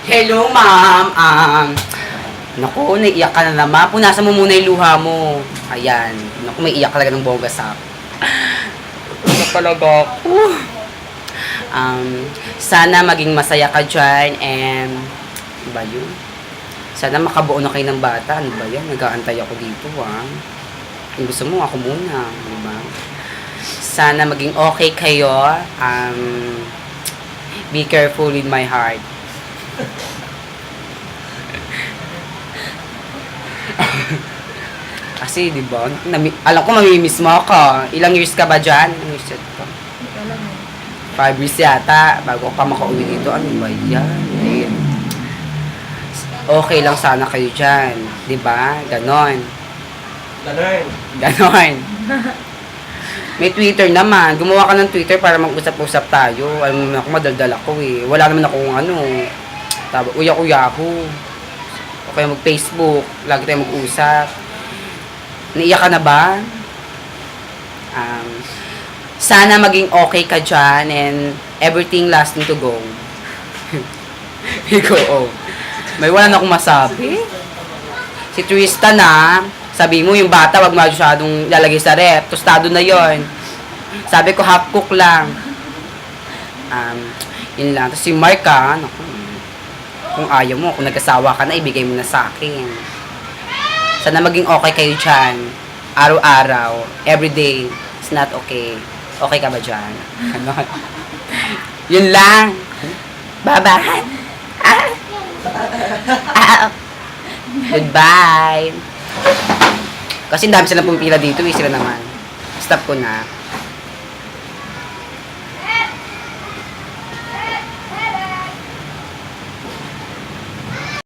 Hello, ma'am. Naku, naiiyak ka na naman. Punasan mo muna yung luha mo. Ayan. Naku, may iyak talaga ng bongga sa ano talaga ako. Sana maging masaya ka dyan and ano ba yun? Sana makabuo na kayo ng bata. Ano ba yan? Nag-aantay ako dito, Kung gusto mo, ako muna. Ano ba? Sana maging okay kayo. Be careful with my heart. Kasi, di ba? Alam ko, mamimiss mo ako. Ilang years ka ba dyan? Ilang years ka? 5 years yata. Bago ka makauwi dito. Ano ba yan? Ayun. Okay lang sana kayo dyan. Di ba? Ganon. Ganon. May Twitter naman. Gumawa ka ng Twitter para mag-usap-usap tayo. Alam mo naman ako, madaldal ako eh. Wala naman akong uyak-uyaho. O kaya mag-Facebook. Lagi tayo mag-usap. Naiyak ka na ba? Sana maging okay ka dyan and everything lasting to go. Iko, may wala na akong masabi. Si Tristan sabi mo yung bata wag masyadong lalagay sa rep. Tostado na yon. Sabi ko half cook lang. Yun lang. Tapos si Mark naku, kung ayaw mo, kung nag-asawa ka na, ibigay mo na sa akin. Sana maging okay kayo dyan. Araw-araw. Everyday. It's not okay. Okay ka ba dyan? Ganon. Yun lang. Bye-bye. Goodbye. Kasi dami sila pumipila dito. Sila naman. Stop ko na.